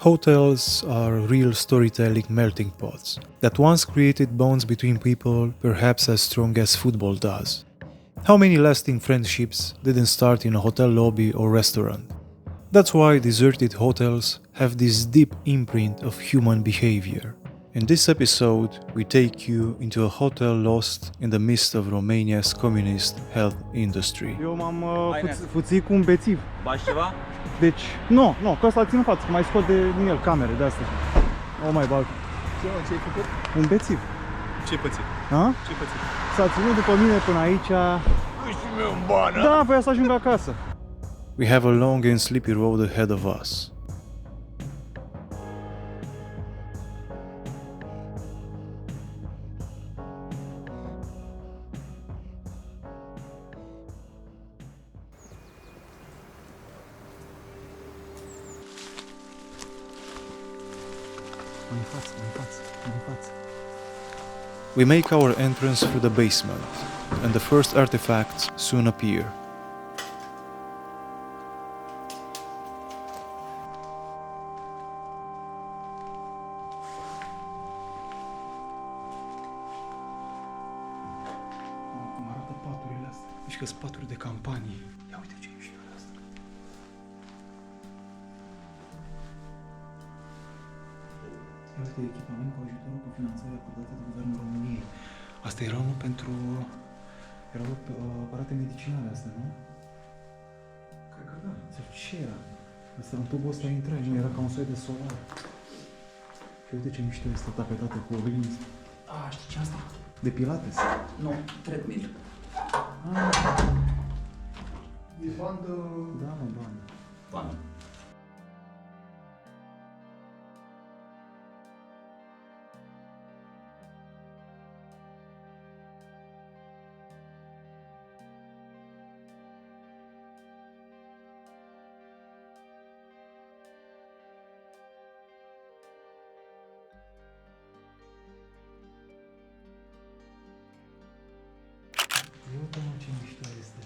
Hotels are real storytelling melting pots that once created bonds between people perhaps as strong as football does. How many lasting friendships didn't start in a hotel lobby or restaurant? That's why deserted hotels have this deep imprint of human behavior. In this episode, we take you into a hotel lost in the midst of Romania's communist health industry. Eu m-am fuțit cu un bețiv. Bași ceva? Deci, nu, că ăsta îl țin în față, că mai scot din el camere de astea. O mai bag. Ce ai făcut? Un bețiv. Ce-ai pățit? Ha? Ce-ai pățit? S-a ținut după mine până aici. Și meu în bană! Da, voia să ajung acasă. We have a long and sleepy road ahead of us. În față. We make our entrance through the basement, and the first artifacts soon appear. Cum arată paturile astea. Deci că-s paturi de campanie. Ia uite ce mișto e asta. Ia uite echipament cu ajutorul cu finanțare acordată de Guvernul României. Asta era unul pentru... Erau aparate medicinale astea, nu? Cred că da. Sau ce era? Asta în tubul ăsta intrai, nu? Era ca un soi de solar. Și uite ce mișto este tapetată cu oglinzi. Știi ce asta? De pilates. Nu, treadmill. E bandă... Da, mă, bandă. Bandă. Ia uite-mă ce mișto este.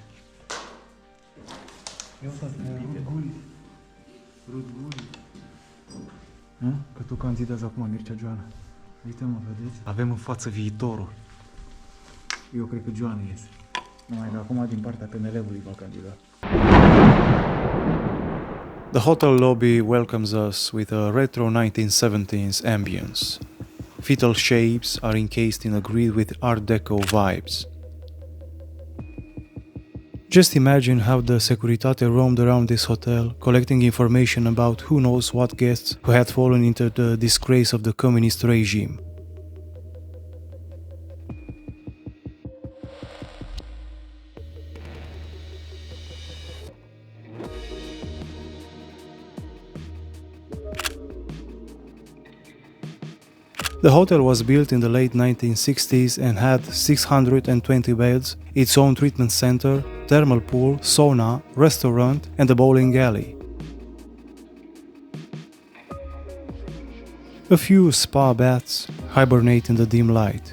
Ia uite, rudguri. Că tu candidează acum Mircea Joana. Uite-mă, vedeți? Avem în față viitorul. Eu cred că Joana iese. Numai că acum din partea PNL-ului va candida. The hotel lobby welcomes us with a retro 1970s ambience. Fetal shapes are encased in a grid with Art Deco vibes. Just imagine how the Securitate roamed around this hotel, collecting information about who knows what guests who had fallen into the disgrace of the communist regime. The hotel was built in the late 1960s and had 620 beds, its own treatment center, thermal pool, sauna, restaurant, and a bowling alley. A few spa baths hibernate in the dim light.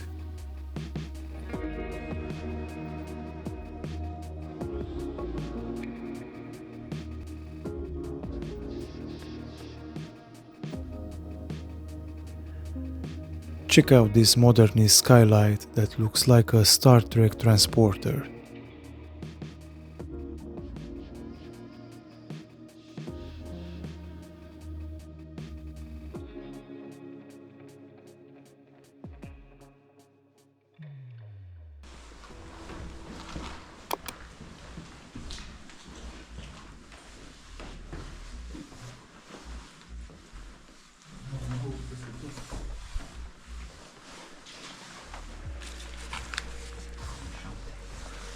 Check out this modernist skylight that looks like a Star Trek transporter.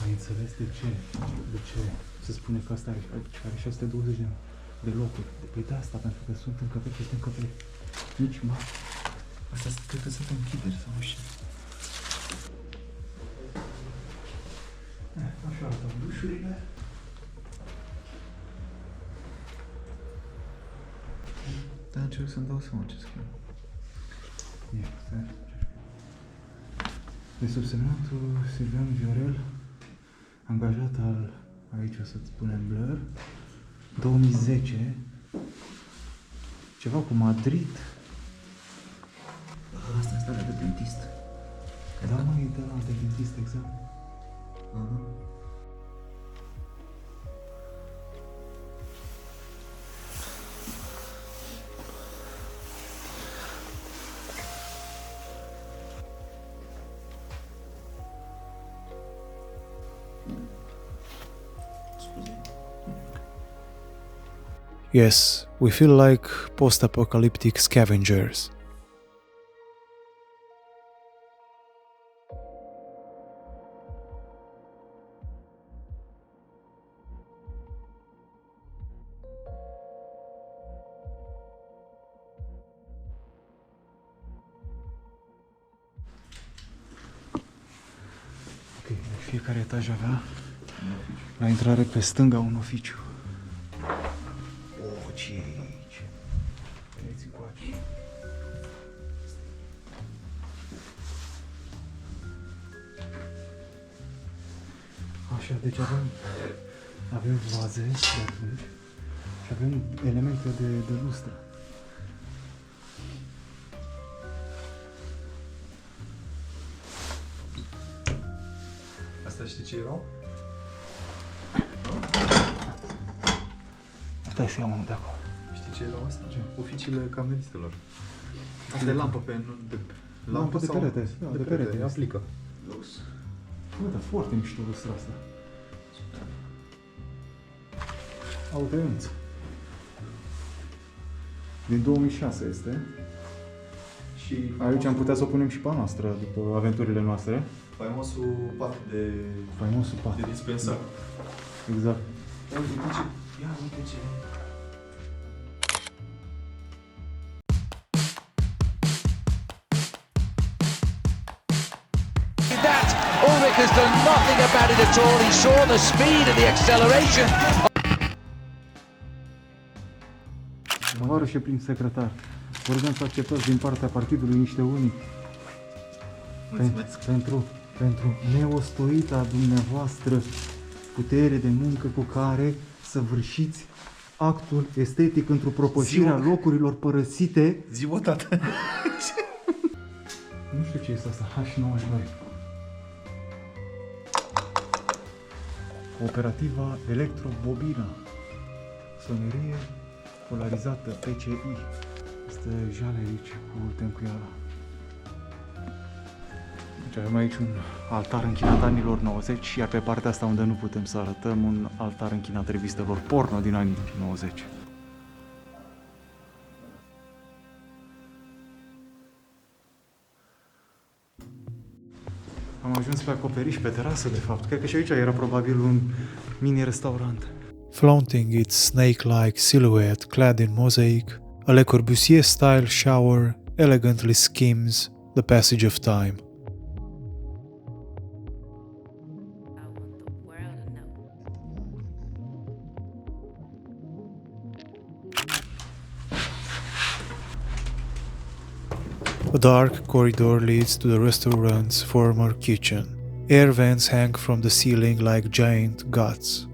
Ai înțeles de ce? De ce se spune că asta are 620 de locuri? Păi de asta, pentru că sunt încăperi peste încăperi. Nici mă. Asta cred că sunt închideri sau nu știu. Așa arată dușurile. Dar încerc să-mi dau seama ce scrie. De subsemnatul Silvian Viorel, angajat al, aici o să-ți punem blur, 2010, Ceva cu Madrid. Asta e starea de dentist. Da, mă, e de la de dentist, exact. Yes, we feel like post-apocalyptic scavengers. Ok, fiecare etaj avea la intrare pe stânga un oficiu. Oh, ce e aici? Veniți încoace. Așa, deci avem vaze de atunci și avem elemente de lustră. Asta știi ce erau? Stai să iau unul de acolo. Știi ce erau astea? Oficiile cameristelor. Asta e lampă pe... Lampă de sau- perete, da, de perete. aplică. Lux. Bă, dar foarte mișto lustra asta. Auto-Ionț. Din 2006 este. Și Aici am putea să o punem și pe a noastră, după aventurile noastre. faimosul pat de Faimosul pat. dispensar. Exact. Ia uite ce... Ia uite ce... That Ulrich has done nothing about it at all. He saw the speed and the acceleration. Tovarășe prim secretar, vă rugăm să acceptați din partea partidului niște unii pentru neostoita dumneavoastră putere de muncă cu care să vârșiți actul estetic într-o propășirea locurilor părăsite. Zi-o, tată! Nu știu ce este asta, H92. Cooperativa Electrobobina. Sonerie polarizată PCI. Este jale aici cu tencuiala. Deci avem aici un altar închinat anilor 90, iar pe partea asta unde nu putem să arătăm, un altar închinat revistelor porno din anii 90. Am ajuns pe acoperiș, pe terasă, de fapt. Cred că și aici era probabil un mini-restaurant. Flaunting its snake-like silhouette clad in mosaic, a Le Corbusier-style shower elegantly skims the passage of time. I want the world to know. A dark corridor leads to the restaurant's former kitchen. Air vents hang from the ceiling like giant guts,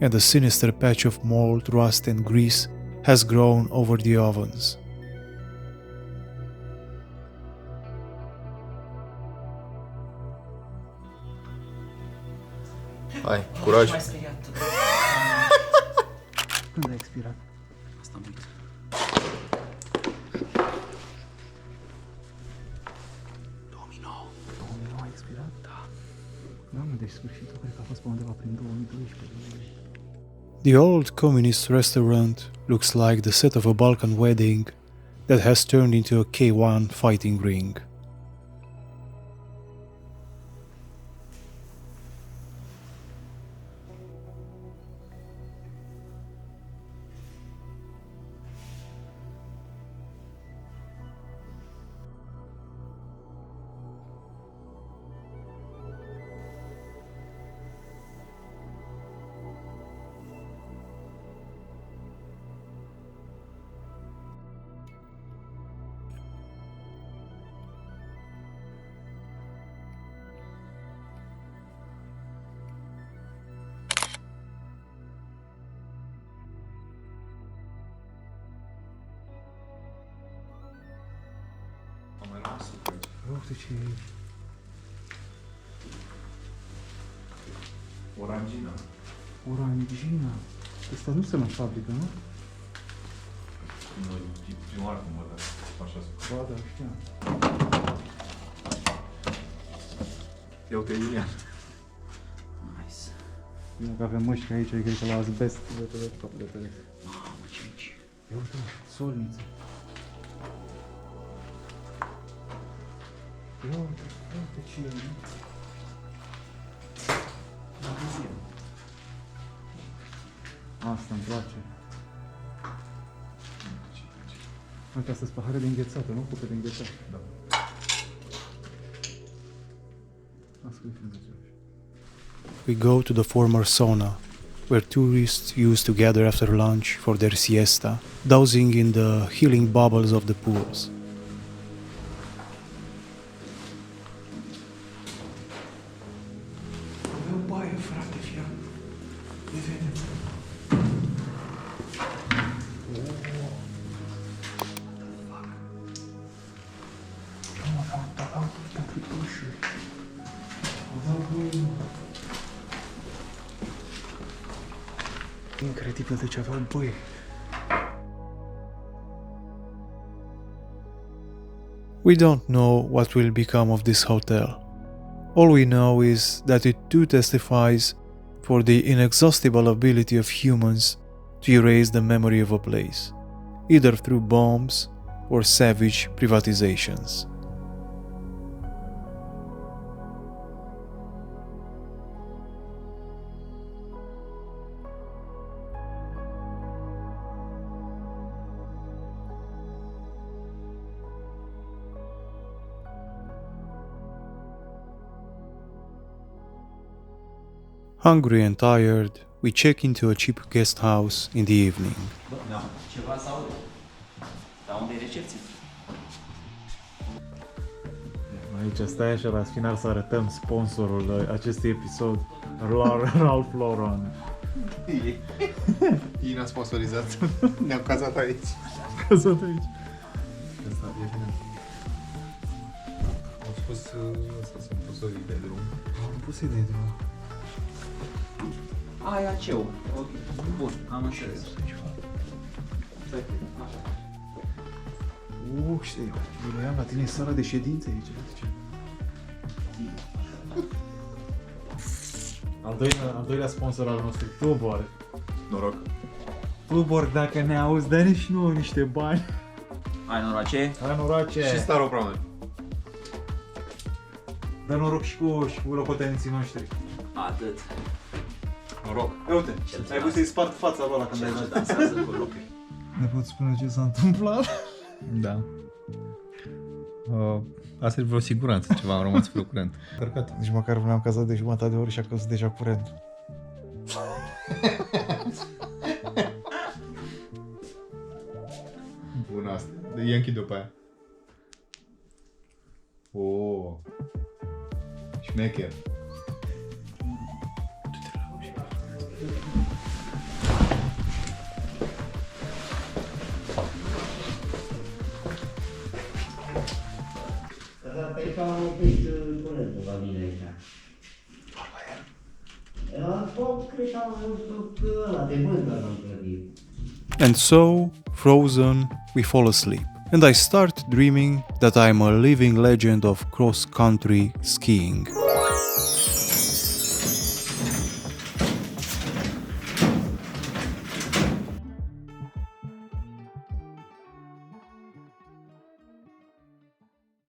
and a sinister patch of mold, rust, and grease has grown over the ovens. Hai, curaj! M-ai speriat. Când a expirat? Asta am uit. 2009. 2009 a expirat? Da. Da, mă, deci sfârșitul cred că a fost pe undeva prin 2012. The old communist restaurant looks like the set of a Balkan wedding that has turned into a K1 fighting ring. Mai rămas suc aici. Uite ce e aici. Orangina. Orangina. Asta nu se la fabrică, nu? Noi, prima oară când văd așa suc. Ba, da, știam. Ia uite, Iulian. Nice. Bine că avem măști aici, cred că la asbest. Uite, capul de pereche. Mamă, ce aici? Ia uite, solniță. Ia uite ce e, nu? Asta îmi place. Uite, astea sunt pahare de înghețată, nu? Cupe de înghețată. Da. Asta e frumos. We go to the former sauna, where tourists used to gather after lunch for their siesta, dowsing in the healing bubbles of the pools. Avea o baie, frate, fia. De vedem. Incredibil de ce aveau băie. We don't know what will become of this hotel. All we know is that it too testifies for the inexhaustible ability of humans to erase the memory of a place, either through bombs or savage privatizations. Hungry and tired, we check into a cheap guest house in the evening. Bă, da, ceva să aude. Dar unde e recepție? Aici stai așa la final să arătăm sponsorul acestui episod, Ralph Lauren. Ei ne-a sponsorizat. Ne-am cazat aici. Căzat aici. Asta e bine. Am spus să sunt sponsorii de drum. Am pus idei de mă. Aia ceu. Ok. Bun, am înțeles. Stai, așa. Știi, Iulian, la tine e sala de ședințe aici. Al doilea sponsor al nostru, Tuborg. Noroc. Tuborg, dacă ne auzi, dă-ne și nouă niște bani. Ai noroce? Hai noroce! Și Staropramen. Dă noroc și cu locotenenții noștri. Atât. Noroc. Ia uite, ai vrut să-i spart fața lui ăla când ai Cel ce dat. dansează cu locuri. Ne poți spune ce s-a întâmplat? Da. Asta e vreo siguranță, ceva am rămas fără curent. Cărcat. Nici măcar nu am cazat de jumătate de ori și a căzut deja curent. Bună asta. Ia închide-o pe aia. Oh. Șmecher. Pe aici am oprit curentul la mine aici. Cred că am văzut ăla de mândă l-am clădit. And so, frozen, we fall asleep, and I start dreaming that I'm a living legend of cross-country skiing.